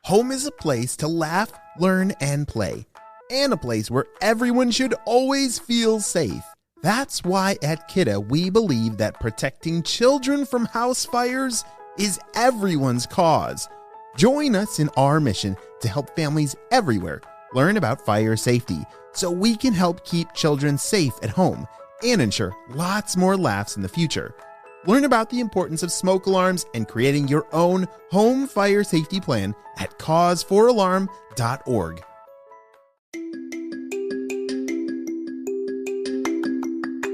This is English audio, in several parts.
Home is a place to laugh, learn, and play, and a place where everyone should always feel safe. That's why at Kidda we believe that protecting children from house fires is everyone's cause. Join us in our mission to help families everywhere learn about fire safety so we can help keep children safe at home and ensure lots more laughs in the future. Learn about the importance of smoke alarms and creating your own home fire safety plan at cause4alarm.org.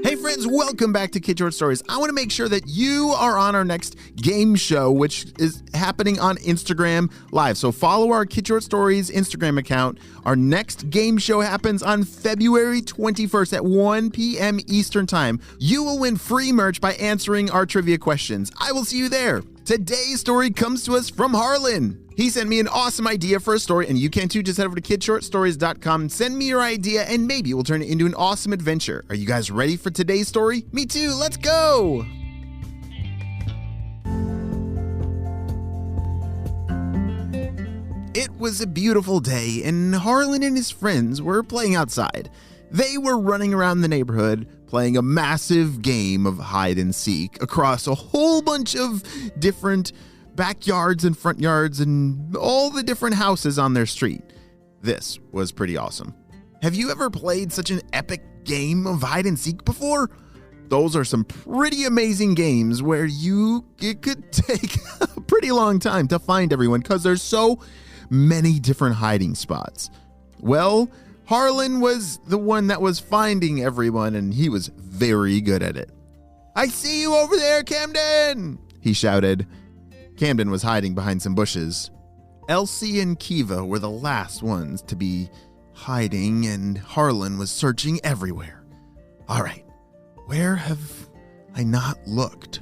Hey friends, welcome back to Kid Short Stories. I want to make sure that you are on our next game show, which is happening on Instagram Live. So follow our Kid Short Stories Instagram account. Our next game show happens on February 21st at 1 p.m. Eastern Time. You will win free merch by answering our trivia questions. I will see you there. Today's story comes to us from Harlan. He sent me an awesome idea for a story, and you can too. Just head over to kidshortstories.com, send me your idea, and maybe we'll turn it into an awesome adventure. Are you guys ready for today's story? Me too, let's go! It was a beautiful day, and Harlan and his friends were playing outside. They were running around the neighborhood, playing a massive game of hide and seek across a whole bunch of different backyards and front yards and all the different houses on their street. This was pretty awesome. Have you ever played such an epic game of hide and seek before? Those are some pretty amazing games where it could take a pretty long time to find everyone because there's so many different hiding spots. Well, Harlan was the one that was finding everyone, and he was very good at it. "I see you over there, Camden!" he shouted. Camden was hiding behind some bushes. Elsie and Kiva were the last ones to be hiding, and Harlan was searching everywhere. All right, where have I not looked?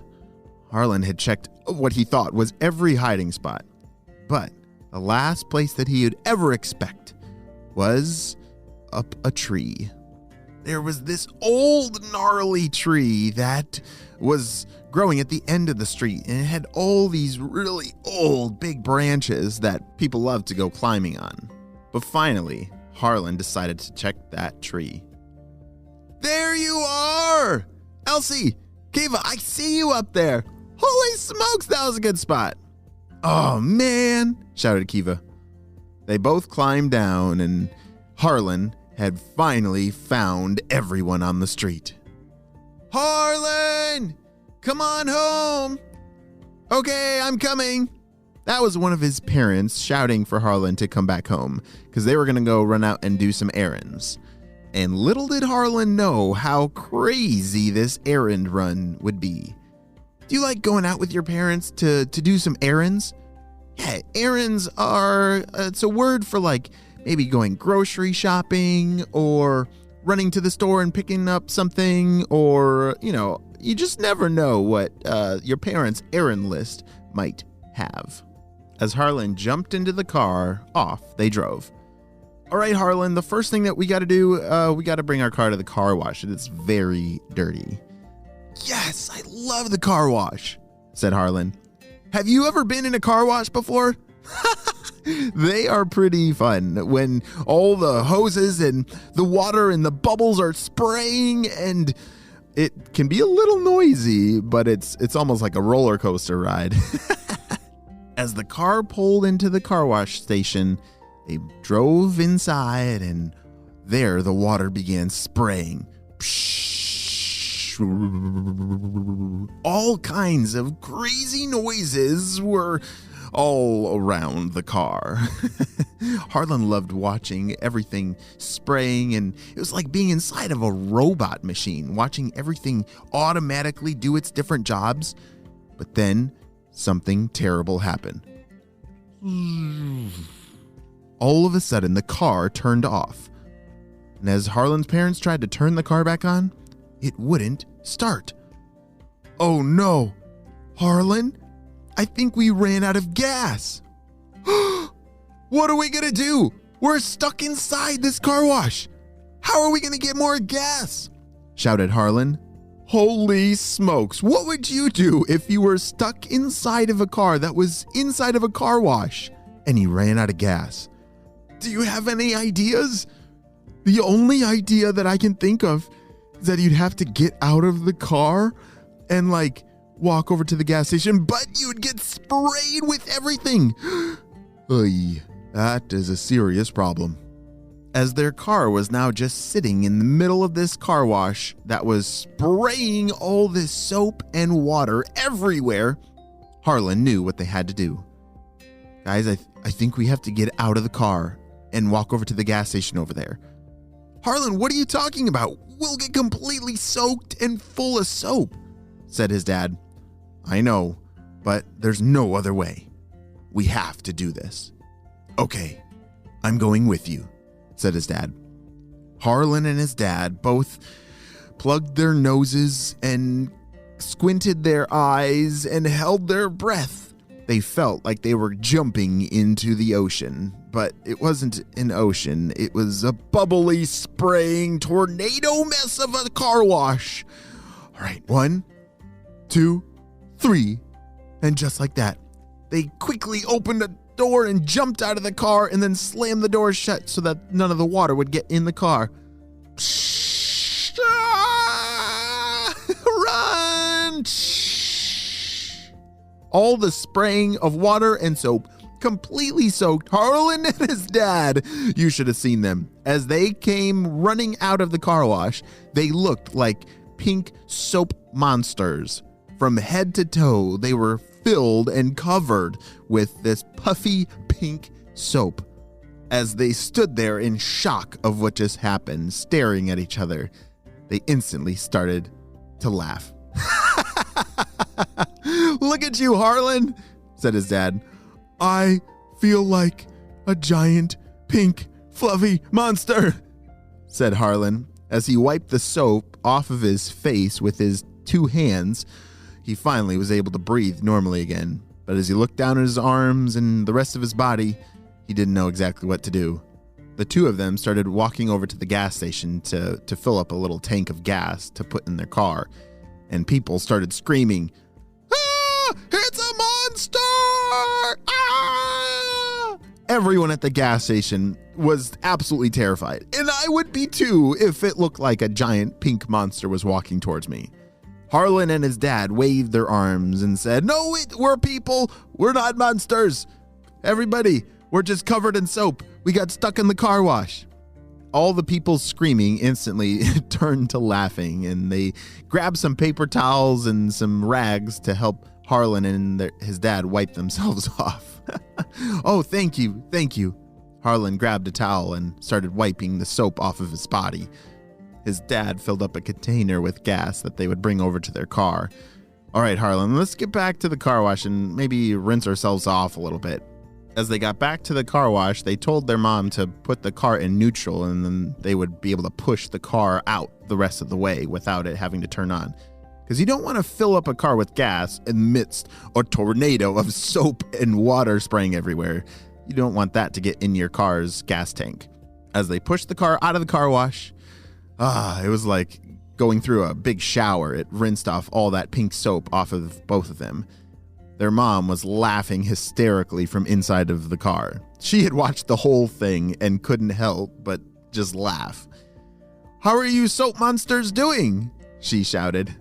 Harlan had checked what he thought was every hiding spot, but the last place that he would ever expect was up a tree. There was this old gnarly tree that was growing at the end of the street, and it had all these really old big branches that people love to go climbing on. But finally, Harlan decided to check that tree. "There you are! Elsie, Kiva, I see you up there! Holy smokes, that was a good spot!" "Oh man," shouted Kiva. They both climbed down, and Harlan had finally found everyone on the street. "Harlan! Come on home!" "Okay, I'm coming." That was one of his parents shouting for Harlan to come back home because they were going to go run out and do some errands. And little did Harlan know how crazy this errand run would be. Do you like going out with your parents to do some errands? Yeah, errands it's a word for like maybe going grocery shopping or running to the store and picking up something, or, you just never know what your parents' errand list might have. As Harlan jumped into the car, off they drove. "All right, Harlan, the first thing that we got to do, we got to bring our car to the car wash. It's very dirty." "Yes, I love the car wash," said Harlan. "Have you ever been in a car wash before?" They are pretty fun when all the hoses and the water and the bubbles are spraying, and it can be a little noisy, but it's almost like a roller coaster ride. As the car pulled into the car wash station, they drove inside, and there the water began spraying. All kinds of crazy noises were all around the car. Harlan loved watching everything spraying, and it was like being inside of a robot machine, watching everything automatically do its different jobs. But then something terrible happened. All of a sudden, the car turned off. And as Harlan's parents tried to turn the car back on, it wouldn't start. "Oh no, Harlan, I think we ran out of gas." "What are we gonna do? We're stuck inside this car wash. How are we gonna get more gas?" shouted Harlan. Holy smokes, what would you do if you were stuck inside of a car that was inside of a car wash and he ran out of gas. Do you have any ideas? The only idea that I can think of is that you'd have to get out of the car and walk over to the gas station, but you'd get sprayed with everything. Oy, that is a serious problem. As their car was now just sitting in the middle of this car wash that was spraying all this soap and water everywhere, Harlan knew what they had to do. Guys, I think we have to get out of the car and walk over to the gas station over there. Harlan, what are you talking about? We'll get completely soaked and full of soap, said his dad. I know, but there's no other way. We have to do this. Okay, I'm going with you, said his dad. Harlan and his dad both plugged their noses and squinted their eyes and held their breath. They felt like they were jumping into the ocean, but it wasn't an ocean. It was a bubbly, spraying tornado mess of a car wash. All right, 1, 2, 3. And just like that, they quickly opened a door and jumped out of the car and then slammed the door shut so that none of the water would get in the car. Run! All the spraying of water and soap completely soaked Harlan and his dad. You should have seen them. As they came running out of the car wash, they looked like pink soap monsters. From head to toe, they were filled and covered with this puffy pink soap. As they stood there in shock of what just happened, staring at each other, they instantly started to laugh. Look at you, Harlan, said his dad. I feel like a giant pink fluffy monster, said Harlan. As he wiped the soap off of his face with his 2 hands, he finally was able to breathe normally again. But as he looked down at his arms and the rest of his body, he didn't know exactly what to do. The 2 of them started walking over to the gas station to fill up a little tank of gas to put in their car. And people started screaming, "Ah! It's a monster! Ah!" Everyone at the gas station was absolutely terrified. And I would be too if it looked like a giant pink monster was walking towards me. Harlan and his dad waved their arms and said, "No, we're people. We're not monsters. Everybody, we're just covered in soap. We got stuck in the car wash." All the people screaming instantly turned to laughing, and they grabbed some paper towels and some rags to help Harlan and his dad wipe themselves off. "Oh, thank you, thank you." Harlan grabbed a towel and started wiping the soap off of his body. His dad filled up a container with gas that they would bring over to their car. "All right, Harlan, let's get back to the car wash and maybe rinse ourselves off a little bit." As they got back to the car wash, they told their mom to put the car in neutral, and then they would be able to push the car out the rest of the way without it having to turn on. Because you don't want to fill up a car with gas amidst a tornado of soap and water spraying everywhere. You don't want that to get in your car's gas tank. As they pushed the car out of the car wash, it was like going through a big shower. It rinsed off all that pink soap off of both of them. Their mom was laughing hysterically from inside of the car. She had watched the whole thing and couldn't help but just laugh. "How are you soap monsters doing?" she shouted.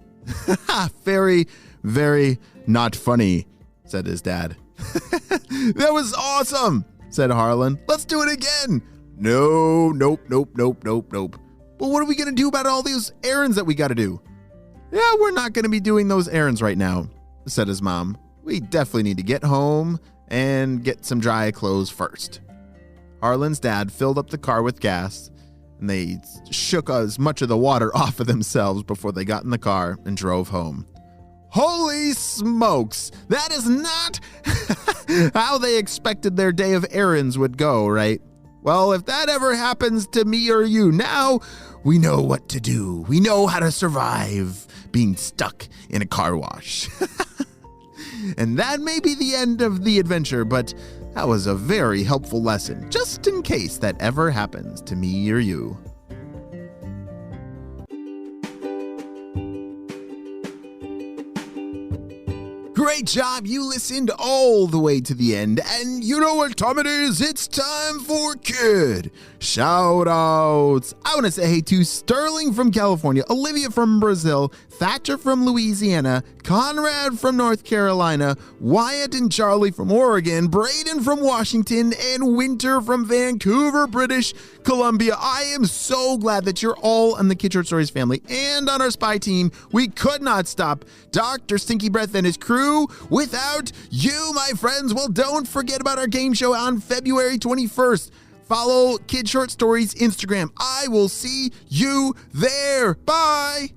"Very, very not funny," said his dad. "That was awesome," said Harlan. "Let's do it again." Nope. "Well, what are we going to do about all these errands that we got to do?" "Yeah, we're not going to be doing those errands right now," said his mom. "We definitely need to get home and get some dry clothes first." Harlan's dad filled up the car with gas, and they shook as much of the water off of themselves before they got in the car and drove home. Holy smokes! That is not how they expected their day of errands would go, right? Well, if that ever happens to me or you now, we know what to do. We know how to survive being stuck in a car wash. And that may be the end of the adventure, but that was a very helpful lesson, just in case that ever happens to me or you. Great Great job. You listened all the way to the end. And you know what time it is? It's time for kid shout outs. I want to say hey to Sterling from California, Olivia from Brazil, Thatcher from Louisiana, Conrad from North Carolina, Wyatt and Charlie from Oregon, Braden from Washington, and Winter from Vancouver, British Columbia. I am so glad that you're all on the Kid Short Stories family and on our spy team. We could not stop Dr. Stinky Breath and his crew without you, my friends. Well, don't forget about our game show on February 21st. Follow Kid Short Stories Instagram. I will see you there. Bye.